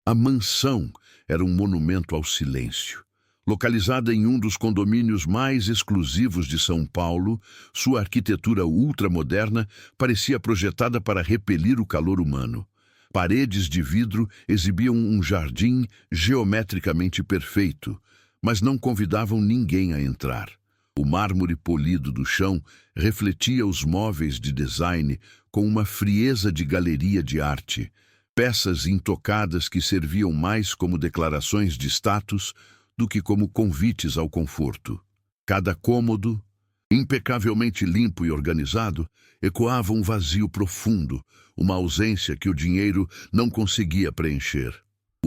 A mansão era um monumento ao silêncio. Localizada em um dos condomínios mais exclusivos de São Paulo, sua arquitetura ultramoderna parecia projetada para repelir o calor humano. Paredes de vidro exibiam um jardim geometricamente perfeito, mas não convidavam ninguém a entrar. O mármore polido do chão refletia os móveis de design com uma frieza de galeria de arte, peças intocadas que serviam mais como declarações de status do que como convites ao conforto. Cada cômodo, impecavelmente limpo e organizado, ecoava um vazio profundo, uma ausência que o dinheiro não conseguia preencher.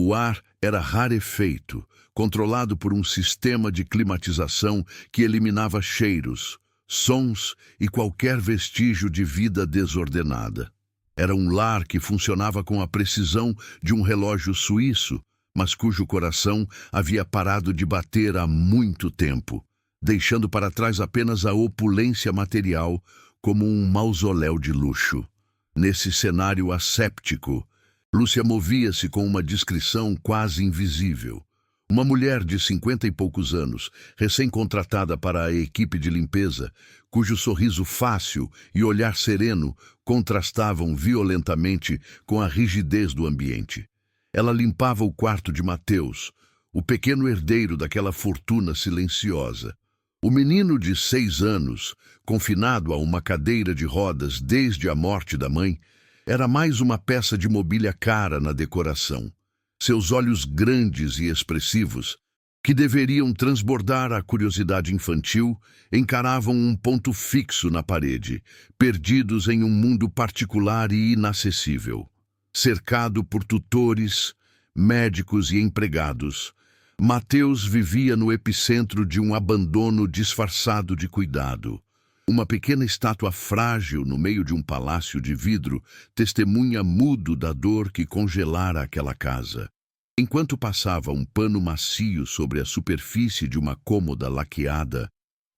O ar era rarefeito, controlado por um sistema de climatização que eliminava cheiros, sons e qualquer vestígio de vida desordenada. Era um lar que funcionava com a precisão de um relógio suíço, mas cujo coração havia parado de bater há muito tempo, deixando para trás apenas a opulência material como um mausoléu de luxo. Nesse cenário asséptico, Lúcia movia-se com uma discrição quase invisível. Uma mulher de 50 e poucos anos, recém-contratada para a equipe de limpeza, cujo sorriso fácil e olhar sereno contrastavam violentamente com a rigidez do ambiente. Ela limpava o quarto de Mateus, o pequeno herdeiro daquela fortuna silenciosa. O menino de 6 anos, confinado a uma cadeira de rodas desde a morte da mãe, era mais uma peça de mobília cara na decoração. Seus olhos grandes e expressivos, que deveriam transbordar a curiosidade infantil, encaravam um ponto fixo na parede, perdidos em um mundo particular e inacessível. Cercado por tutores, médicos e empregados, Mateus vivia no epicentro de um abandono disfarçado de cuidado. Uma pequena estátua frágil no meio de um palácio de vidro, testemunha mudo da dor que congelara aquela casa. Enquanto passava um pano macio sobre a superfície de uma cômoda laqueada,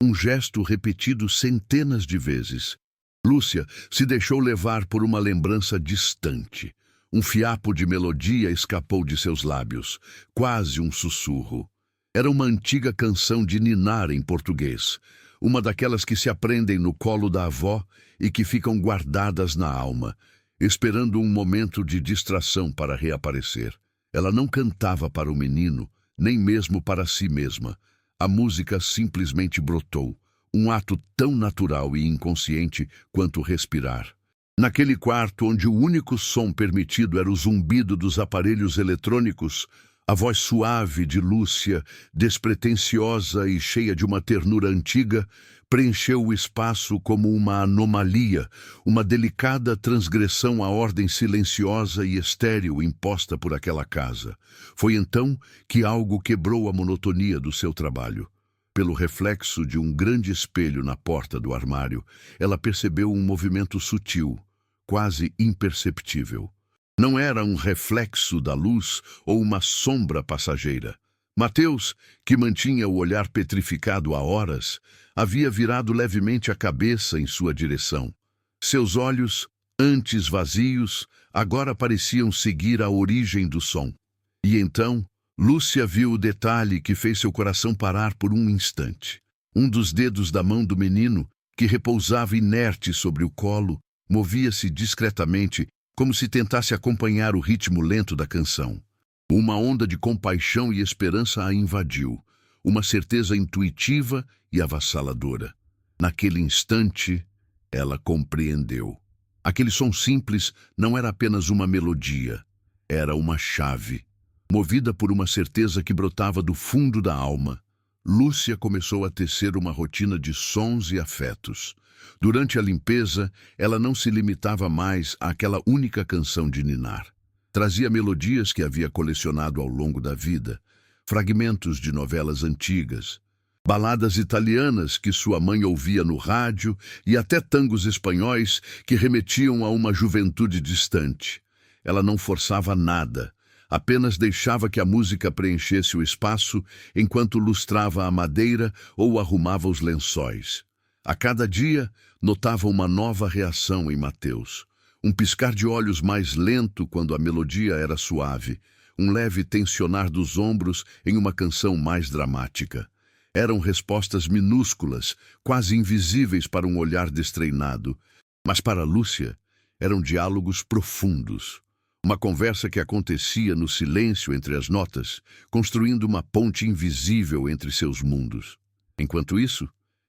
um gesto repetido centenas de vezes, Lúcia se deixou levar por uma lembrança distante. Um fiapo de melodia escapou de seus lábios, quase um sussurro. Era uma antiga canção de ninar em português, uma daquelas que se aprendem no colo da avó e que ficam guardadas na alma, esperando um momento de distração para reaparecer. Ela não cantava para o menino, nem mesmo para si mesma. A música simplesmente brotou, um ato tão natural e inconsciente quanto respirar. Naquele quarto onde o único som permitido era o zumbido dos aparelhos eletrônicos, a voz suave de Lúcia, despretensiosa e cheia de uma ternura antiga, preencheu o espaço como uma anomalia, uma delicada transgressão à ordem silenciosa e estéril imposta por aquela casa. Foi então que algo quebrou a monotonia do seu trabalho. Pelo reflexo de um grande espelho na porta do armário, ela percebeu um movimento sutil, quase imperceptível. Não era um reflexo da luz ou uma sombra passageira. Mateus, que mantinha o olhar petrificado há horas, havia virado levemente a cabeça em sua direção. Seus olhos, antes vazios, agora pareciam seguir a origem do som. E então, Lúcia viu o detalhe que fez seu coração parar por um instante. Um dos dedos da mão do menino, que repousava inerte sobre o colo, movia-se discretamente, como se tentasse acompanhar o ritmo lento da canção. Uma onda de compaixão e esperança a invadiu, uma certeza intuitiva e avassaladora. Naquele instante, ela compreendeu. Aquele som simples não era apenas uma melodia, era uma chave. Movida por uma certeza que brotava do fundo da alma, Lúcia começou a tecer uma rotina de sons e afetos. Durante a limpeza, ela não se limitava mais àquela única canção de ninar. Trazia melodias que havia colecionado ao longo da vida, fragmentos de novelas antigas, baladas italianas que sua mãe ouvia no rádio e até tangos espanhóis que remetiam a uma juventude distante. Ela não forçava nada, apenas deixava que a música preenchesse o espaço enquanto lustrava a madeira ou arrumava os lençóis. A cada dia, notava uma nova reação em Mateus. Um piscar de olhos mais lento quando a melodia era suave, um leve tensionar dos ombros em uma canção mais dramática. Eram respostas minúsculas, quase invisíveis para um olhar destreinado, mas para Lúcia eram diálogos profundos. Uma conversa que acontecia no silêncio entre as notas, construindo uma ponte invisível entre seus mundos. Enquanto isso,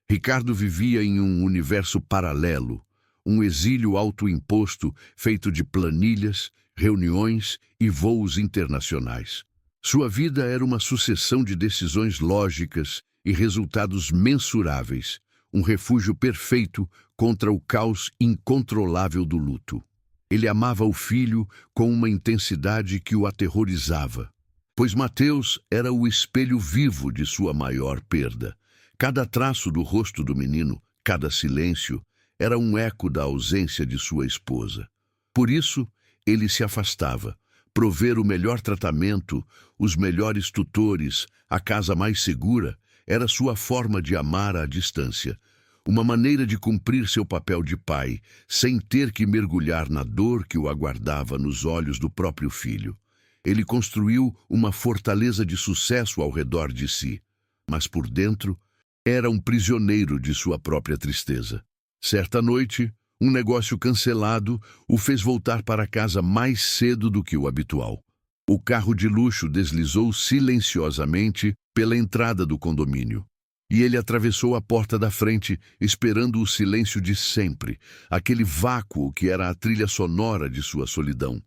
Ricardo vivia em um universo paralelo, um exílio autoimposto feito de planilhas, reuniões e voos internacionais. Sua vida era uma sucessão de decisões lógicas e resultados mensuráveis, um refúgio perfeito contra o caos incontrolável do luto. Ele amava o filho com uma intensidade que o aterrorizava, pois Mateus era o espelho vivo de sua maior perda. Cada traço do rosto do menino, cada silêncio, era um eco da ausência de sua esposa. Por isso, ele se afastava. Prover o melhor tratamento, os melhores tutores, a casa mais segura, era sua forma de amar à distância. Uma maneira de cumprir seu papel de pai, sem ter que mergulhar na dor que o aguardava nos olhos do próprio filho. Ele construiu uma fortaleza de sucesso ao redor de si, mas por dentro era um prisioneiro de sua própria tristeza. Certa noite, um negócio cancelado o fez voltar para casa mais cedo do que o habitual. O carro de luxo deslizou silenciosamente pela entrada do condomínio. E ele atravessou a porta da frente, esperando o silêncio de sempre, aquele vácuo que era a trilha sonora de sua solidão.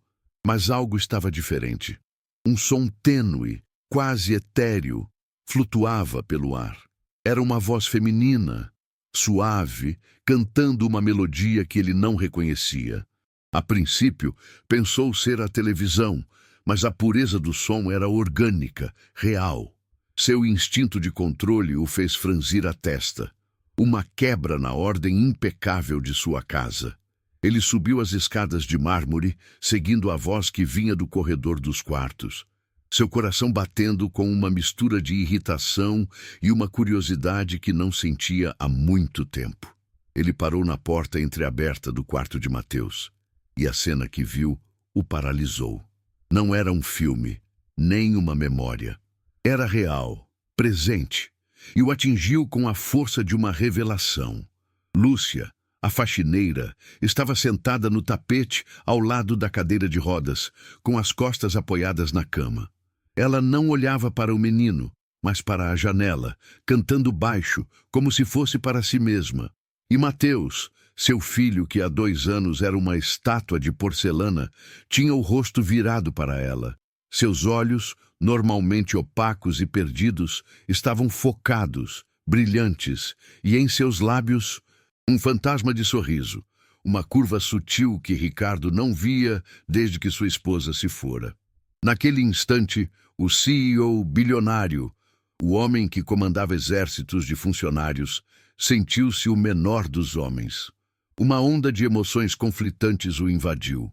Mas algo estava diferente. Um som tênue, quase etéreo, flutuava pelo ar. Era uma voz feminina, suave, cantando uma melodia que ele não reconhecia. A princípio, pensou ser a televisão, mas a pureza do som era orgânica, real. Seu instinto de controle o fez franzir a testa. Uma quebra na ordem impecável de sua casa. Ele subiu as escadas de mármore, seguindo a voz que vinha do corredor dos quartos. Seu coração batendo com uma mistura de irritação e uma curiosidade que não sentia há muito tempo. Ele parou na porta entreaberta do quarto de Mateus, e a cena que viu o paralisou. Não era um filme, nem uma memória. Era real, presente, e o atingiu com a força de uma revelação. Lúcia, a faxineira, estava sentada no tapete ao lado da cadeira de rodas, com as costas apoiadas na cama. Ela não olhava para o menino, mas para a janela, cantando baixo, como se fosse para si mesma. E Mateus, seu filho, que há 2 anos era uma estátua de porcelana, tinha o rosto virado para ela. Seus olhos, normalmente opacos e perdidos, estavam focados, brilhantes, e em seus lábios um fantasma de sorriso, uma curva sutil que Ricardo não via desde que sua esposa se fora. Naquele instante, o CEO bilionário, o homem que comandava exércitos de funcionários, sentiu-se o menor dos homens. Uma onda de emoções conflitantes o invadiu.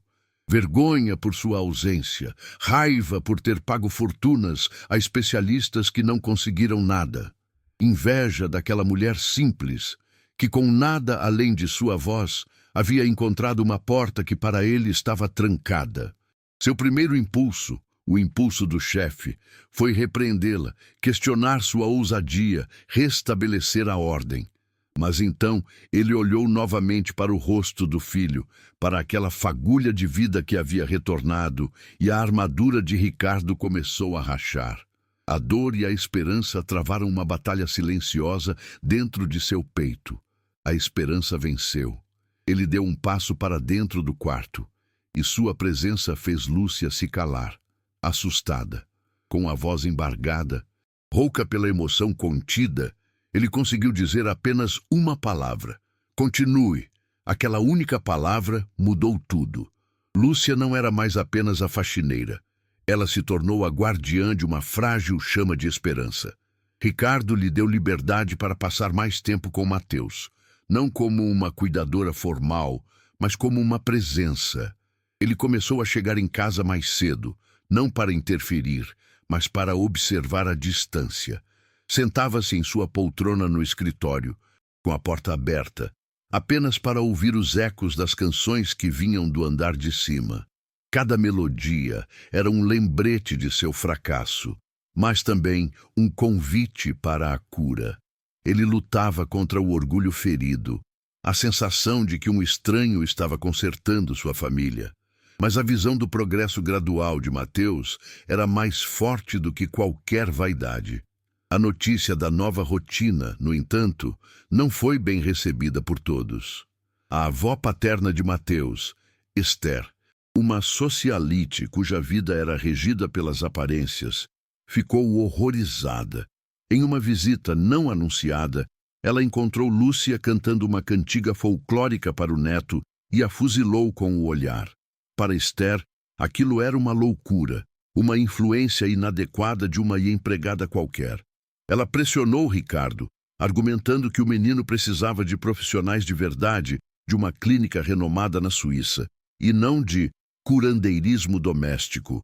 Vergonha por sua ausência, raiva por ter pago fortunas a especialistas que não conseguiram nada. Inveja daquela mulher simples, que com nada além de sua voz havia encontrado uma porta que para ele estava trancada. Seu primeiro impulso, o impulso do chefe, foi repreendê-la, questionar sua ousadia, restabelecer a ordem. Mas então ele olhou novamente para o rosto do filho, para aquela fagulha de vida que havia retornado, e a armadura de Ricardo começou a rachar. A dor e a esperança travaram uma batalha silenciosa dentro de seu peito. A esperança venceu. Ele deu um passo para dentro do quarto, e sua presença fez Lúcia se calar, assustada. Com a voz embargada, rouca pela emoção contida, ele conseguiu dizer apenas uma palavra. Continue. Aquela única palavra mudou tudo. Lúcia não era mais apenas a faxineira. Ela se tornou a guardiã de uma frágil chama de esperança. Ricardo lhe deu liberdade para passar mais tempo com Mateus, não como uma cuidadora formal, mas como uma presença. Ele começou a chegar em casa mais cedo, não para interferir, mas para observar a distância. Sentava-se em sua poltrona no escritório, com a porta aberta, apenas para ouvir os ecos das canções que vinham do andar de cima. Cada melodia era um lembrete de seu fracasso, mas também um convite para a cura. Ele lutava contra o orgulho ferido, a sensação de que um estranho estava consertando sua família. Mas a visão do progresso gradual de Mateus era mais forte do que qualquer vaidade. A notícia da nova rotina, no entanto, não foi bem recebida por todos. A avó paterna de Mateus, Esther, uma socialite cuja vida era regida pelas aparências, ficou horrorizada. Em uma visita não anunciada, ela encontrou Lúcia cantando uma cantiga folclórica para o neto e a fuzilou com o olhar. Para Esther, aquilo era uma loucura, uma influência inadequada de uma empregada qualquer. Ela pressionou Ricardo, argumentando que o menino precisava de profissionais de verdade de uma clínica renomada na Suíça, e não de curandeirismo doméstico.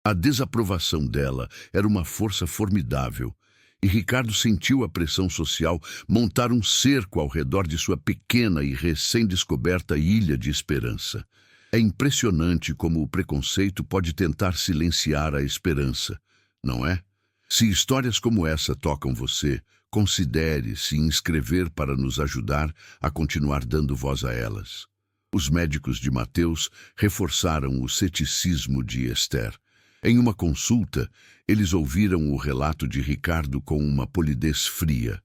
A desaprovação dela era uma força formidável, e Ricardo sentiu a pressão social montar um cerco ao redor de sua pequena e recém-descoberta ilha de esperança. É impressionante como o preconceito pode tentar silenciar a esperança, não é? Se histórias como essa tocam você, considere se inscrever para nos ajudar a continuar dando voz a elas. Os médicos de Mateus reforçaram o ceticismo de Esther. Em uma consulta, eles ouviram o relato de Ricardo com uma polidez fria,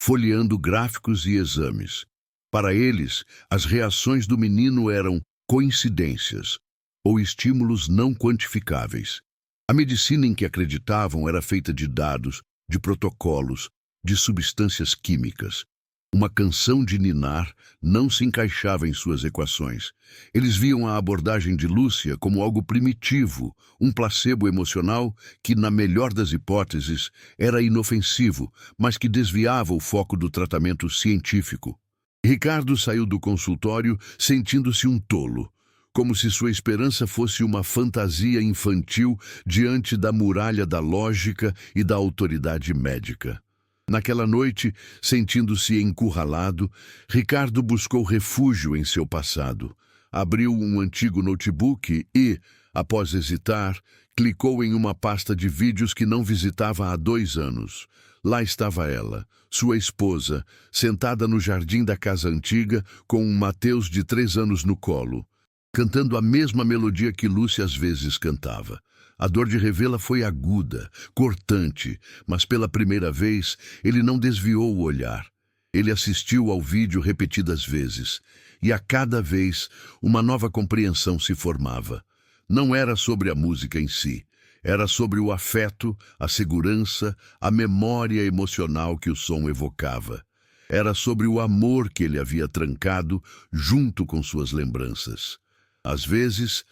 folheando gráficos e exames. Para eles, as reações do menino eram coincidências ou estímulos não quantificáveis. A medicina em que acreditavam era feita de dados, de protocolos, de substâncias químicas. Uma canção de ninar não se encaixava em suas equações. Eles viam a abordagem de Lúcia como algo primitivo, um placebo emocional que, na melhor das hipóteses, era inofensivo, mas que desviava o foco do tratamento científico. Ricardo saiu do consultório sentindo-se um tolo, como se sua esperança fosse uma fantasia infantil diante da muralha da lógica e da autoridade médica. Naquela noite, sentindo-se encurralado, Ricardo buscou refúgio em seu passado. Abriu um antigo notebook e, após hesitar, clicou em uma pasta de vídeos que não visitava há 2 anos. Lá estava ela, sua esposa, sentada no jardim da casa antiga, com um Mateus de 3 anos no colo, cantando a mesma melodia que Lúcia às vezes cantava. A dor de revê-la foi aguda, cortante, mas pela primeira vez ele não desviou o olhar. Ele assistiu ao vídeo repetidas vezes, e a cada vez uma nova compreensão se formava. Não era sobre a música em si, era sobre o afeto, a segurança, a memória emocional que o som evocava. Era sobre o amor que ele havia trancado junto com suas lembranças. Às vezes,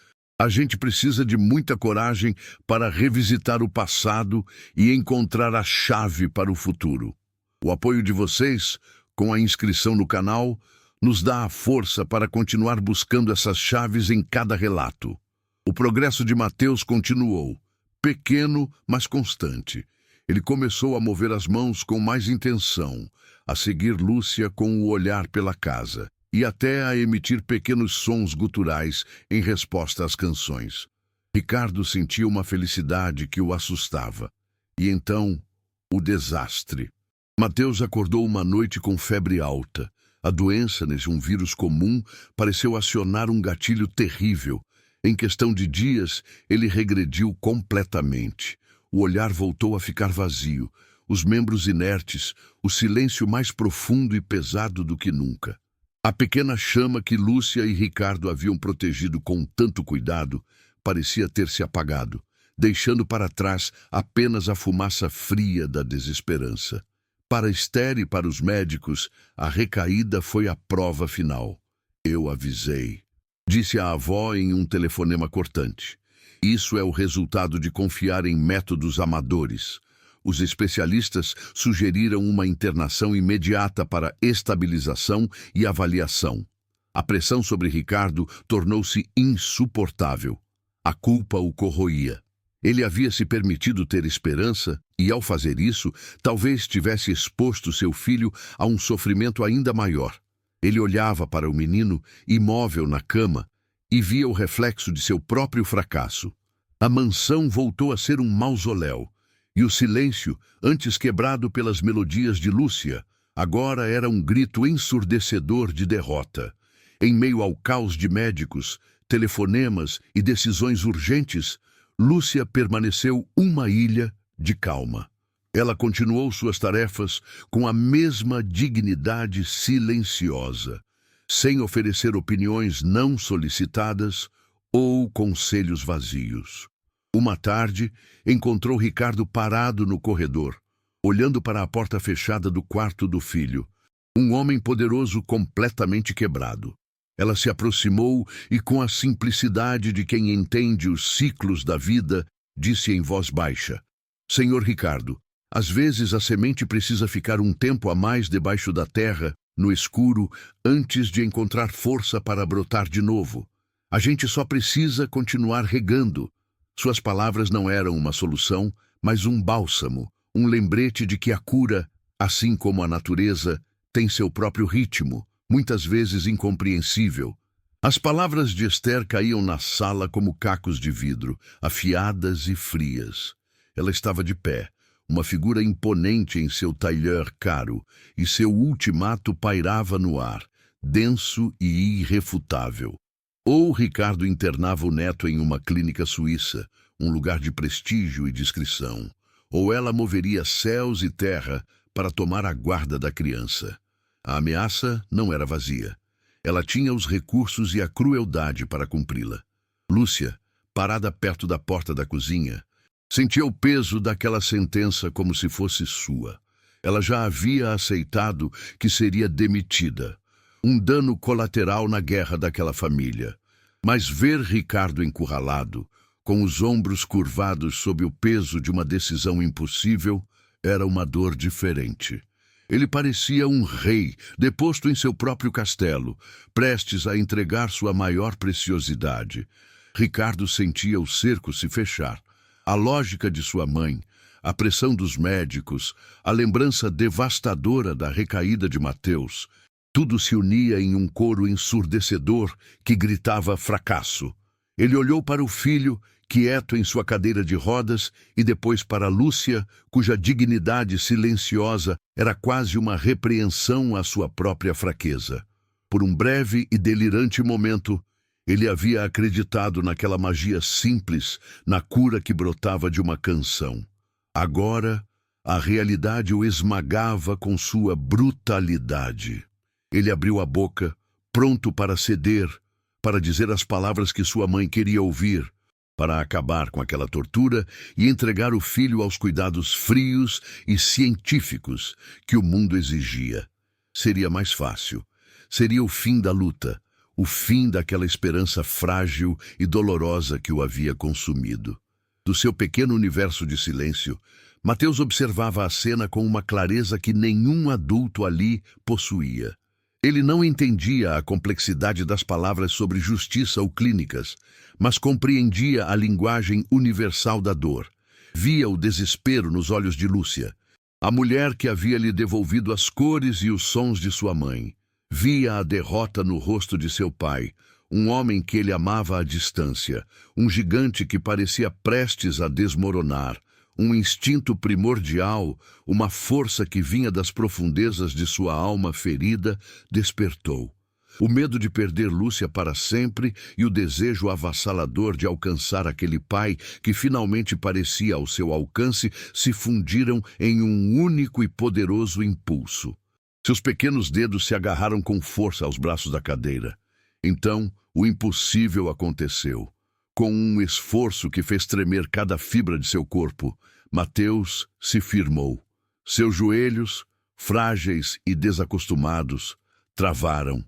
a gente precisa de muita coragem para revisitar o passado e encontrar a chave para o futuro. O apoio de vocês, com a inscrição no canal, nos dá a força para continuar buscando essas chaves em cada relato. O progresso de Mateus continuou, pequeno, mas constante. Ele começou a mover as mãos com mais intenção, a seguir Lúcia com o olhar pela casa, e até a emitir pequenos sons guturais em resposta às canções. Ricardo sentia uma felicidade que o assustava. E então, o desastre. Mateus acordou uma noite com febre alta. A doença, um vírus comum, pareceu acionar um gatilho terrível. Em questão de dias, ele regrediu completamente. O olhar voltou a ficar vazio, os membros inertes, o silêncio mais profundo e pesado do que nunca. A pequena chama que Lúcia e Ricardo haviam protegido com tanto cuidado parecia ter se apagado, deixando para trás apenas a fumaça fria da desesperança. Para Esther e para os médicos, a recaída foi a prova final. Eu avisei, disse a avó em um telefonema cortante. Isso é o resultado de confiar em métodos amadores. Os especialistas sugeriram uma internação imediata para estabilização e avaliação. A pressão sobre Ricardo tornou-se insuportável. A culpa o corroía. Ele havia se permitido ter esperança e, ao fazer isso, talvez tivesse exposto seu filho a um sofrimento ainda maior. Ele olhava para o menino, imóvel na cama, e via o reflexo de seu próprio fracasso. A mansão voltou a ser um mausoléu, e o silêncio, antes quebrado pelas melodias de Lúcia, agora era um grito ensurdecedor de derrota. Em meio ao caos de médicos, telefonemas e decisões urgentes, Lúcia permaneceu uma ilha de calma. Ela continuou suas tarefas com a mesma dignidade silenciosa, sem oferecer opiniões não solicitadas ou conselhos vazios. Uma tarde, encontrou Ricardo parado no corredor, olhando para a porta fechada do quarto do filho, um homem poderoso completamente quebrado. Ela se aproximou e, com a simplicidade de quem entende os ciclos da vida, disse em voz baixa: Senhor Ricardo, às vezes a semente precisa ficar um tempo a mais debaixo da terra, no escuro, antes de encontrar força para brotar de novo. A gente só precisa continuar regando. Suas palavras não eram uma solução, mas um bálsamo, um lembrete de que a cura, assim como a natureza, tem seu próprio ritmo, muitas vezes incompreensível. As palavras de Esther caíam na sala como cacos de vidro, afiadas e frias. Ela estava de pé, uma figura imponente em seu tailleur caro, e seu ultimato pairava no ar, denso e irrefutável. Ou Ricardo internava o neto em uma clínica suíça, um lugar de prestígio e discrição, ou ela moveria céus e terra para tomar a guarda da criança. A ameaça não era vazia. Ela tinha os recursos e a crueldade para cumpri-la. Lúcia, parada perto da porta da cozinha, sentia o peso daquela sentença como se fosse sua. Ela já havia aceitado que seria demitida, um dano colateral na guerra daquela família. Mas ver Ricardo encurralado, com os ombros curvados sob o peso de uma decisão impossível, era uma dor diferente. Ele parecia um rei, deposto em seu próprio castelo, prestes a entregar sua maior preciosidade. Ricardo sentia o cerco se fechar. A lógica de sua mãe, a pressão dos médicos, a lembrança devastadora da recaída de Mateus, tudo se unia em um coro ensurdecedor que gritava fracasso. Ele olhou para o filho, quieto em sua cadeira de rodas, e depois para Lúcia, cuja dignidade silenciosa era quase uma repreensão à sua própria fraqueza. Por um breve e delirante momento, ele havia acreditado naquela magia simples, na cura que brotava de uma canção. Agora, a realidade o esmagava com sua brutalidade. Ele abriu a boca, pronto para ceder, para dizer as palavras que sua mãe queria ouvir, para acabar com aquela tortura e entregar o filho aos cuidados frios e científicos que o mundo exigia. Seria mais fácil. Seria o fim da luta, o fim daquela esperança frágil e dolorosa que o havia consumido. Do seu pequeno universo de silêncio, Mateus observava a cena com uma clareza que nenhum adulto ali possuía. Ele não entendia a complexidade das palavras sobre justiça ou clínicas, mas compreendia a linguagem universal da dor. Via o desespero nos olhos de Lúcia, a mulher que havia lhe devolvido as cores e os sons de sua mãe. Via a derrota no rosto de seu pai, um homem que ele amava à distância, um gigante que parecia prestes a desmoronar, um instinto primordial, uma força que vinha das profundezas de sua alma ferida, despertou. O medo de perder Lúcia para sempre e o desejo avassalador de alcançar aquele pai que finalmente parecia ao seu alcance se fundiram em um único e poderoso impulso. Seus pequenos dedos se agarraram com força aos braços da cadeira. Então, o impossível aconteceu. Com um esforço que fez tremer cada fibra de seu corpo, Mateus se firmou. Seus joelhos, frágeis e desacostumados, travaram.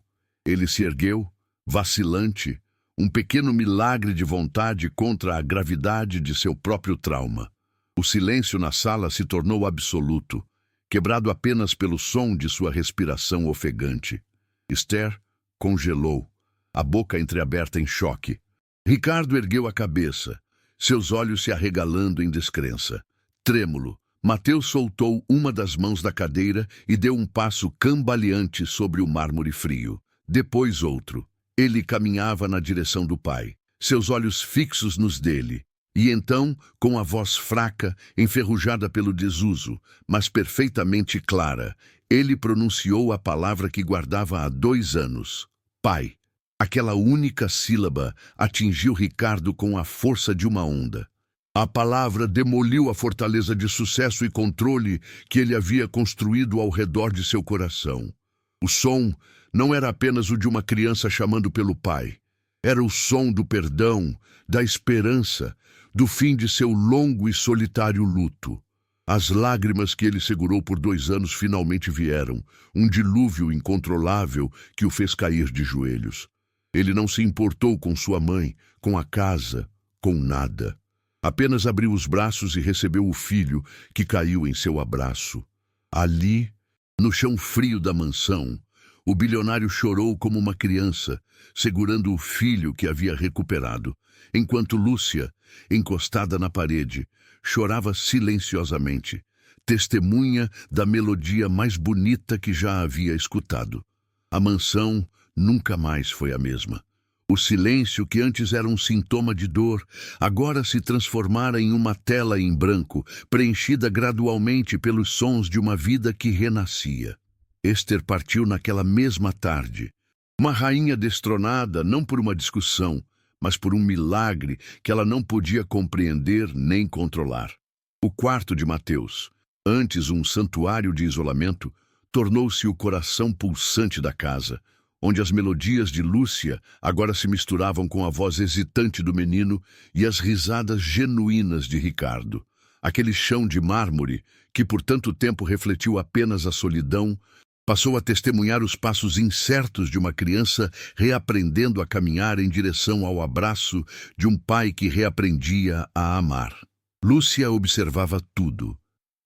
Ele se ergueu, vacilante, um pequeno milagre de vontade contra a gravidade de seu próprio trauma. O silêncio na sala se tornou absoluto, quebrado apenas pelo som de sua respiração ofegante. Esther congelou, a boca entreaberta em choque. Ricardo ergueu a cabeça, seus olhos se arregalando em descrença. Trêmulo, Mateus soltou uma das mãos da cadeira e deu um passo cambaleante sobre o mármore frio. Depois outro. Ele caminhava na direção do pai, seus olhos fixos nos dele. E então, com a voz fraca, enferrujada pelo desuso, mas perfeitamente clara, ele pronunciou a palavra que guardava há 2 anos: Pai. Aquela única sílaba atingiu Ricardo com a força de uma onda. A palavra demoliu a fortaleza de sucesso e controle que ele havia construído ao redor de seu coração. O som não era apenas o de uma criança chamando pelo pai. Era o som do perdão, da esperança, do fim de seu longo e solitário luto. As lágrimas que ele segurou por 2 anos finalmente vieram, um dilúvio incontrolável que o fez cair de joelhos. Ele não se importou com sua mãe, com a casa, com nada. Apenas abriu os braços e recebeu o filho que caiu em seu abraço. Ali, no chão frio da mansão, o bilionário chorou como uma criança, segurando o filho que havia recuperado, enquanto Lúcia, encostada na parede, chorava silenciosamente, testemunha da melodia mais bonita que já havia escutado. A mansão nunca mais foi a mesma. O silêncio, que antes era um sintoma de dor, agora se transformara em uma tela em branco, preenchida gradualmente pelos sons de uma vida que renascia. Esther partiu naquela mesma tarde. Uma rainha destronada, não por uma discussão, mas por um milagre que ela não podia compreender nem controlar. O quarto de Mateus, antes um santuário de isolamento, tornou-se o coração pulsante da casa, onde as melodias de Lúcia agora se misturavam com a voz hesitante do menino e as risadas genuínas de Ricardo. Aquele chão de mármore, que por tanto tempo refletiu apenas a solidão, passou a testemunhar os passos incertos de uma criança reaprendendo a caminhar em direção ao abraço de um pai que reaprendia a amar. Lúcia observava tudo,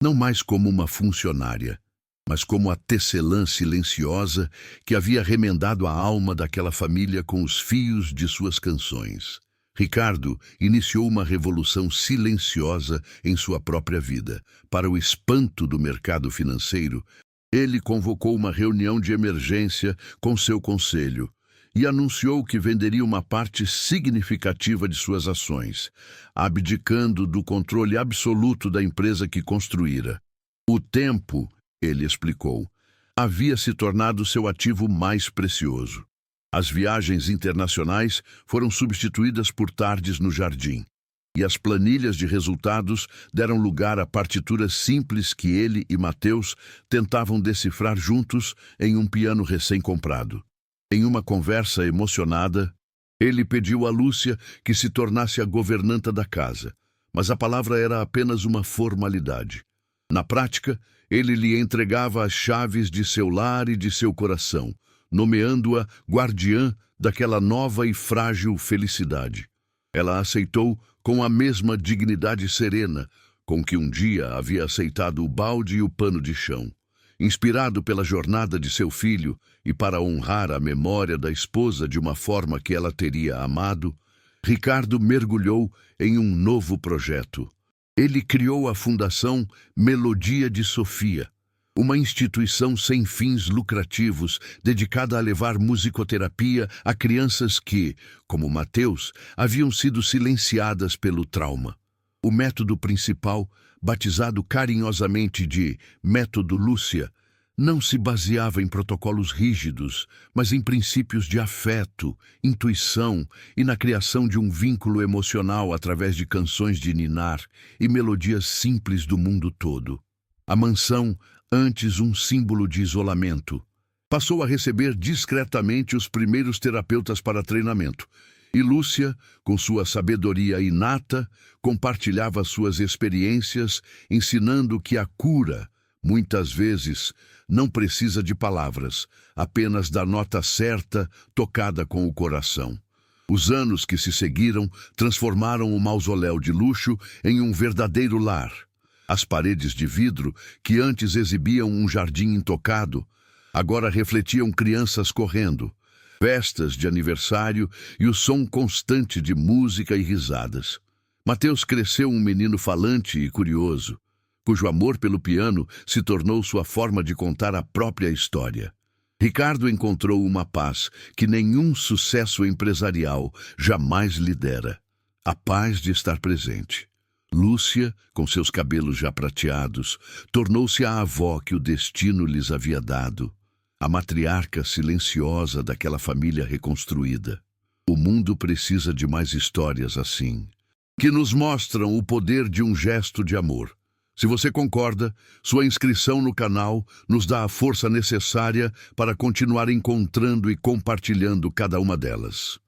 não mais como uma funcionária, mas como a tecelã silenciosa que havia remendado a alma daquela família com os fios de suas canções. Ricardo iniciou uma revolução silenciosa em sua própria vida. Para o espanto do mercado financeiro, ele convocou uma reunião de emergência com seu conselho e anunciou que venderia uma parte significativa de suas ações, abdicando do controle absoluto da empresa que construíra. O tempo, ele explicou, havia se tornado seu ativo mais precioso. As viagens internacionais foram substituídas por tardes no jardim, e as planilhas de resultados deram lugar a partituras simples que ele e Mateus tentavam decifrar juntos em um piano recém-comprado. Em uma conversa emocionada, ele pediu a Lúcia que se tornasse a governanta da casa, mas a palavra era apenas uma formalidade. Na prática, ele lhe entregava as chaves de seu lar e de seu coração, nomeando-a guardiã daquela nova e frágil felicidade. Ela aceitou com a mesma dignidade serena com que um dia havia aceitado o balde e o pano de chão. Inspirado pela jornada de seu filho e para honrar a memória da esposa de uma forma que ela teria amado, Ricardo mergulhou em um novo projeto. Ele criou a Fundação Melodia de Sofia, uma instituição sem fins lucrativos dedicada a levar musicoterapia a crianças que, como Mateus, haviam sido silenciadas pelo trauma. O método principal, batizado carinhosamente de Método Lúcia, não se baseava em protocolos rígidos, mas em princípios de afeto, intuição e na criação de um vínculo emocional através de canções de ninar e melodias simples do mundo todo. A mansão, antes um símbolo de isolamento, passou a receber discretamente os primeiros terapeutas para treinamento, e Lúcia, com sua sabedoria inata, compartilhava suas experiências, ensinando que a cura, muitas vezes, não precisa de palavras, apenas da nota certa, tocada com o coração. Os anos que se seguiram transformaram o mausoléu de luxo em um verdadeiro lar. As paredes de vidro, que antes exibiam um jardim intocado, agora refletiam crianças correndo, festas de aniversário e o som constante de música e risadas. Mateus cresceu um menino falante e curioso, cujo amor pelo piano se tornou sua forma de contar a própria história. Ricardo encontrou uma paz que nenhum sucesso empresarial jamais lhe dera: a paz de estar presente. Lúcia, com seus cabelos já prateados, tornou-se a avó que o destino lhes havia dado, a matriarca silenciosa daquela família reconstruída. O mundo precisa de mais histórias assim, que nos mostram o poder de um gesto de amor. Se você concorda, sua inscrição no canal nos dá a força necessária para continuar encontrando e compartilhando cada uma delas.